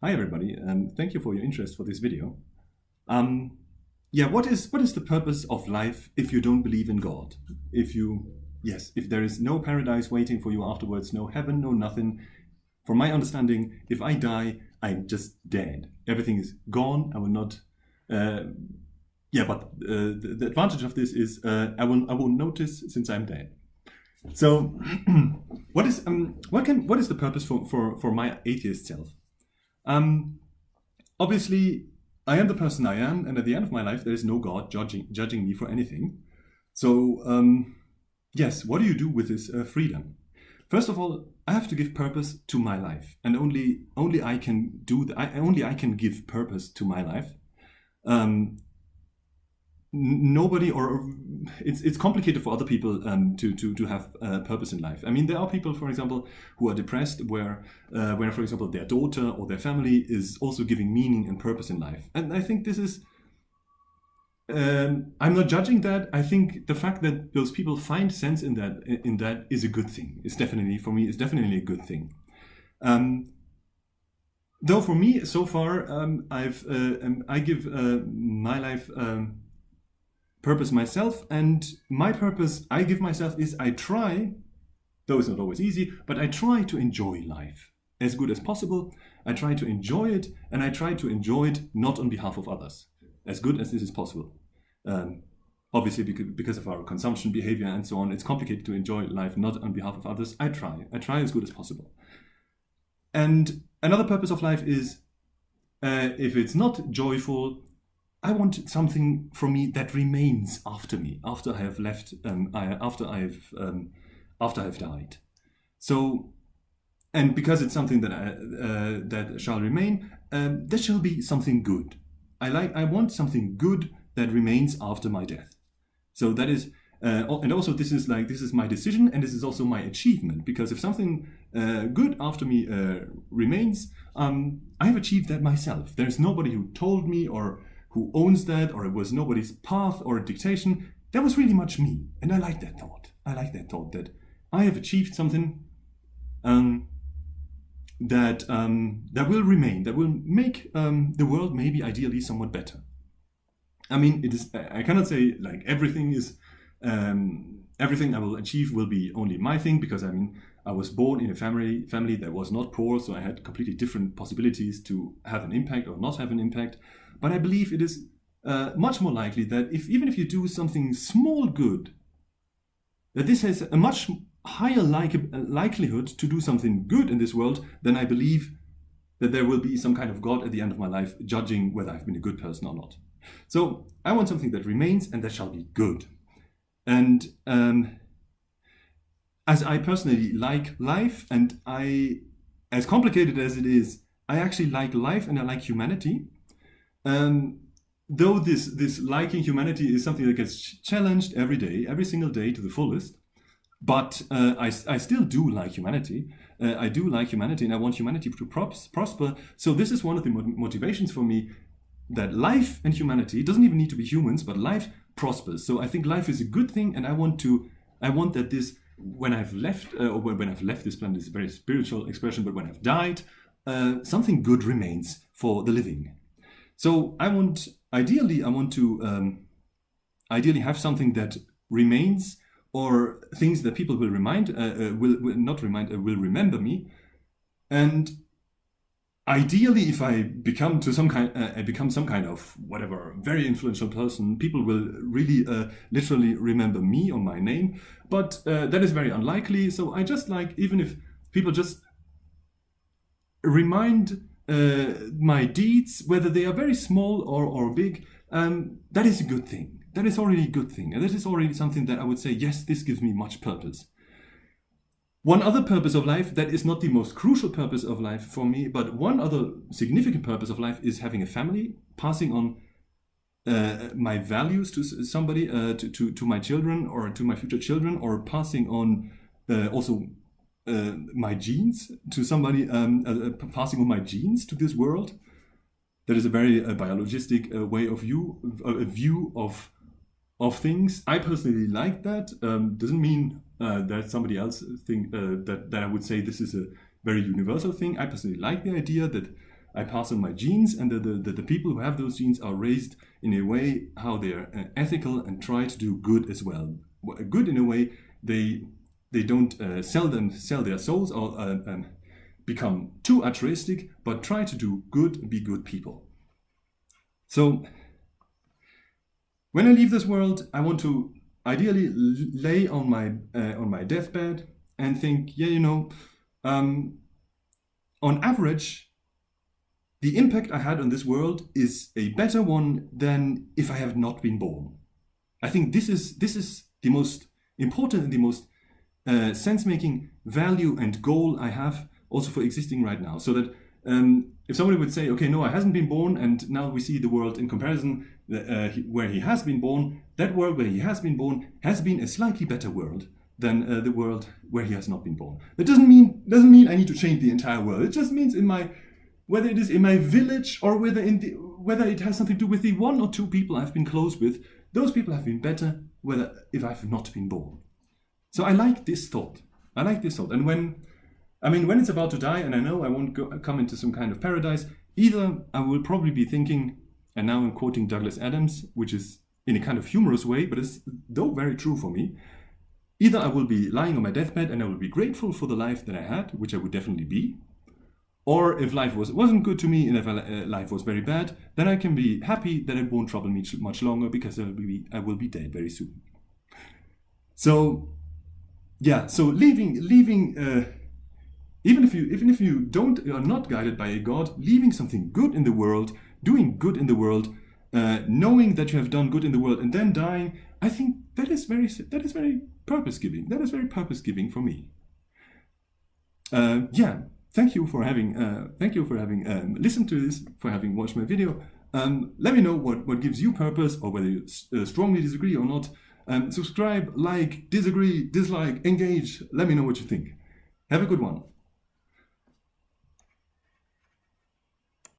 Hi everybody, and thank you for your interest for this video. Yeah, what is the purpose of life if you don't believe in God? If there is no paradise waiting for you afterwards, no heaven, no nothing. From my understanding, if I die, I'm just dead. Everything is gone. I will not. But the advantage of this is I won't notice since I'm dead. So, what is the purpose for my atheist self? Obviously, I am the person I am, and at the end of my life, there is no God judging me for anything. So, yes, what do you do with this freedom? First of all, I have to give purpose to my life, and only I can do that. Only I can give purpose to my life. Nobody, or it's complicated for other people to have purpose in life. I mean, there are people, for example, who are depressed where for example their daughter or their family is also giving meaning and purpose in life, and I think this is I'm not judging that. I think the fact that those people find sense in that is a good thing. It's definitely, for me, it's definitely a good thing. Though for me so far I give my life purpose myself, and my purpose I give myself is I try, though it's not always easy, but I try to enjoy life as good as possible. I try to enjoy it, and I try to enjoy it not on behalf of others, as good as this is possible. Obviously, because of our consumption behavior and so on, it's complicated to enjoy life not on behalf of others. I try as good as possible. And another purpose of life is, if it's not joyful, I want something from me that remains after me, after I have left, after I've died. So, and because it's something that that shall remain, there shall be something good. I want something good that remains after my death. So that is, and also this is my decision, and this is also my achievement. Because if something good after me remains, I have achieved that myself. There's nobody who told me or who owns that, or it was nobody's path or dictation. That was really much me, and I like that thought. I like that thought that I have achieved something that will remain, that will make the world maybe ideally somewhat better. I mean, it is. I cannot say like everything is everything I will achieve will be only my thing, because I mean I was born in a family that was not poor, so I had completely different possibilities to have an impact or not have an impact. But I believe it is much more likely that even if you do something small good, that this has a much higher likelihood to do something good in this world than I believe that there will be some kind of God at the end of my life judging whether I've been a good person or not. So I want something that remains and that shall be good. And as I personally like life, and as complicated as it is, I actually like life and I like humanity. Though this liking humanity is something that gets challenged every day, every single day to the fullest, but I still do like humanity. I do like humanity, and I want humanity to prosper. So this is one of the motivations for me, that life and humanity, it doesn't even need to be humans, but life prospers. So I think life is a good thing, and I want that this, when I've left, or when I've left this planet, is a very spiritual expression, but when I've died, something good remains for the living. So ideally I want to ideally have something that remains, or things that people will will remember me. And ideally, if I become some kind of whatever very influential person, people will really literally remember me or my name. But that is very unlikely. So I just like, even if people just remind my deeds, whether they are very small or big, that is a good thing. That is already a good thing. And that is already something that I would say, yes, this gives me much purpose. One other purpose of life that is not the most crucial purpose of life for me, but one other significant purpose of life is having a family, passing on my values to somebody, to my children or to my future children, or passing on also my genes to somebody, passing on my genes to this world. That is a very biologistic way of view of things. I personally like that. Doesn't mean that somebody else think that I would say this is a very universal thing. I personally like the idea that I pass on my genes, and the people who have those genes are raised in a way how they're ethical and try to do good as well. Good in a way they don't sell their souls or become too altruistic, but try to do good and be good people. So when I leave this world, I want to ideally lay on my deathbed and think, yeah, on average, the impact I had on this world is a better one than if I have not been born. I think this is the most important and the most sense-making value and goal I have also for existing right now. So that if somebody would say, okay, Noah hasn't been born, and now we see the world in comparison where he has been born, that world where he has been born has been a slightly better world than the world where he has not been born. That doesn't mean I need to change the entire world. It just means whether it is in my village or whether it has something to do with the 1 or 2 people I've been close with, those people have been better if I've not been born. So I like this thought. And when it's about to die and I know I won't come into some kind of paradise, either I will probably be thinking, and now I'm quoting Douglas Adams, which is in a kind of humorous way, but it's though very true for me. Either I will be lying on my deathbed and I will be grateful for the life that I had, which I would definitely be. Or if life wasn't good to me and if life was very bad, then I can be happy that it won't trouble me much longer because I will be dead very soon. So, yeah. So leaving, even if you are not guided by a God, leaving something good in the world, doing good in the world, knowing that you have done good in the world, and then dying, I think that is very purpose-giving. That is very purpose-giving for me. Thank you for having listened to this, for having watched my video. Let me know what gives you purpose, or whether you strongly disagree or not. Subscribe, like, disagree, dislike, engage. Let me know what you think. Have a good one.